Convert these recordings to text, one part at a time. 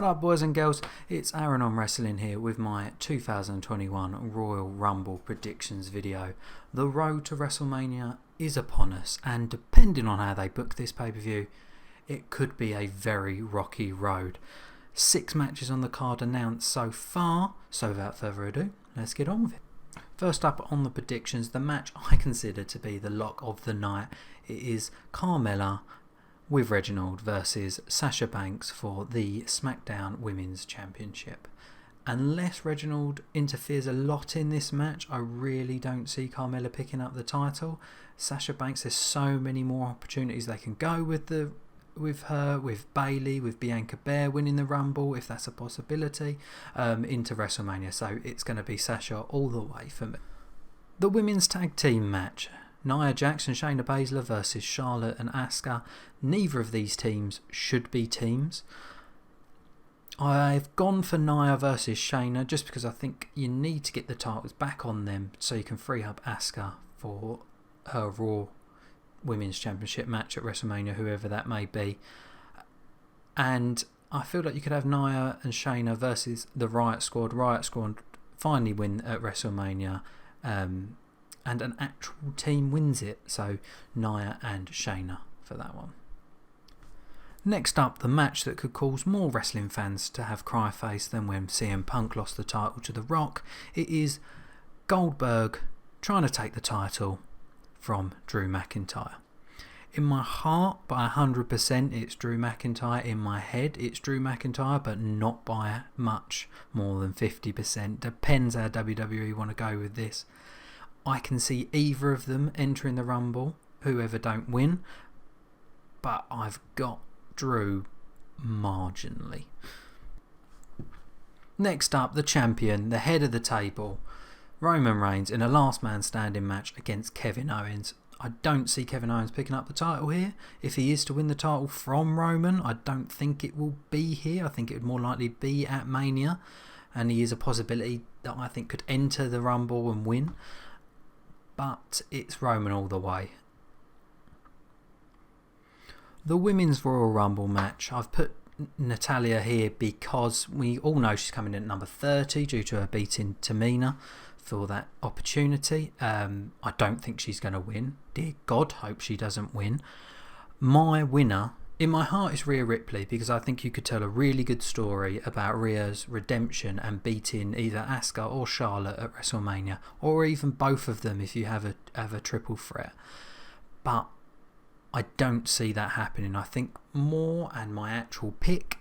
up, boys and girls? It's Aaron on Wrestling here with my 2021 Royal Rumble predictions video. The road to WrestleMania is upon us, and depending on how they book this pay-per-view, it could be a very rocky road. 6 matches on the card announced so far, so without further ado, let's get on with it. First up on the predictions, the match I consider to be the lock of the night. It is Carmella with Reginald versus Sasha Banks for the SmackDown Women's Championship. Unless Reginald interferes a lot in this match, I really don't see Carmella picking up the title. Sasha Banks, there's so many more opportunities they can go with her, with Bayley, with Bianca Belair winning the Rumble, if that's a possibility, into WrestleMania. So it's going to be Sasha all the way for me. The women's tag team match. Nia Jax and Shayna Baszler versus Charlotte and Asuka. Neither of these teams should be teams. I've gone for Nia versus Shayna just because I think you need to get the titles back on them so you can free up Asuka for her Raw Women's Championship match at WrestleMania, whoever that may be. And I feel like you could have Nia and Shayna versus the Riot Squad. Riot Squad finally win at WrestleMania. And an actual team wins it. So Nia and Shayna for that one. Next up, the match that could cause more wrestling fans to have cry face than when CM Punk lost the title to The Rock. It is Goldberg trying to take the title from Drew McIntyre. In my heart, by 100%, it's Drew McIntyre. In my head, it's Drew McIntyre, but not by much more than 50%. Depends how WWE want to go with this. I can see either of them entering the Rumble, whoever don't win, but I've got Drew marginally. Next up, the champion, the head of the table, Roman Reigns in a last man standing match against Kevin Owens. I don't see Kevin Owens picking up the title here. If he is to win the title from Roman, I don't think it will be here. I think it would more likely be at Mania, and he is a possibility that I think could enter the Rumble and win. But it's Roman all the way. The Women's Royal Rumble match. I've put Natalya here because we all know she's coming in at number 30 due to her beating Tamina for that opportunity. I don't think she's going to win. Dear God, hope she doesn't win. My winner, in my heart, is Rhea Ripley because I think you could tell a really good story about Rhea's redemption and beating either Asuka or Charlotte at WrestleMania, or even both of them if you have a triple threat. But I don't see that happening. I think more, and my actual pick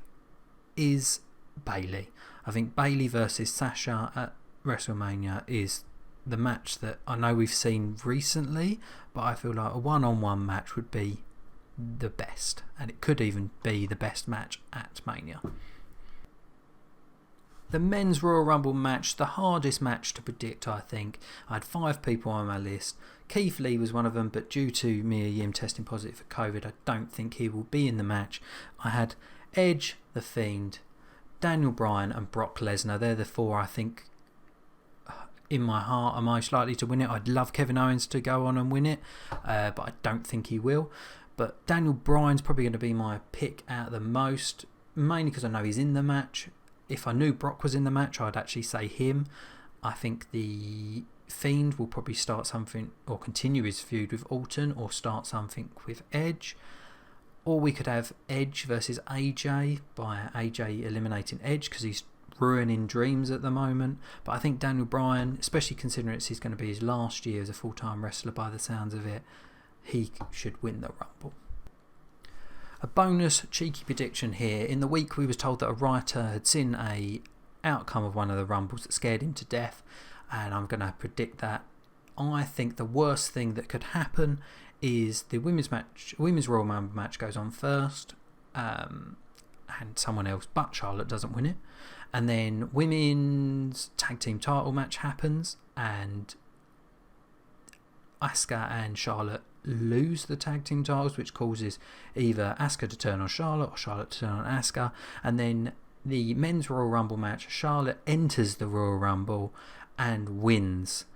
is Bayley. I think Bayley versus Sasha at WrestleMania is the match that I know we've seen recently, but I feel like a one-on-one match would be the best, and it could even be the best match at Mania. The men's Royal Rumble match, the hardest match to predict, I think. I had 5 people on my list. Keith Lee was one of them, but due to Mia Yim testing positive for COVID, I don't think he will be in the match. I had Edge, The Fiend, Daniel Bryan and Brock Lesnar. They're the 4 I think in my heart are most likely to win it. I'd love Kevin Owens to go on and win it, but I don't think he will. But Daniel Bryan's probably going to be my pick out of the most, mainly because I know he's in the match. If I knew Brock was in the match, I'd actually say him. I think the Fiend will probably start something or continue his feud with Orton, or start something with Edge. Or we could have Edge versus AJ, by AJ eliminating Edge because he's ruining dreams at the moment. But I think Daniel Bryan, especially considering he's going to be his last year as a full-time wrestler by the sounds of it, he should win the Rumble. A bonus cheeky prediction here. In the week we was told that a writer had seen a outcome of one of the Rumbles that scared him to death, and I'm going to predict that. I think the worst thing that could happen is the women's Royal Rumble match goes on first, and someone else but Charlotte doesn't win it, and then women's tag team title match happens and Asuka and Charlotte lose the tag team titles, which causes either Asuka to turn on Charlotte or Charlotte to turn on Asuka, and then the men's Royal Rumble match, Charlotte enters the Royal Rumble and wins.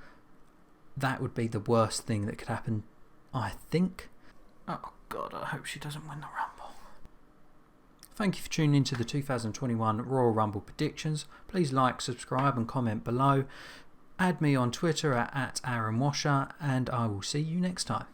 That would be the worst thing that could happen, I think. Oh God, I hope she doesn't win the Rumble. Thank you for tuning into the 2021 Royal Rumble predictions. Please like, subscribe and comment below. Add me on Twitter at Aron Washer, and I will see you next time.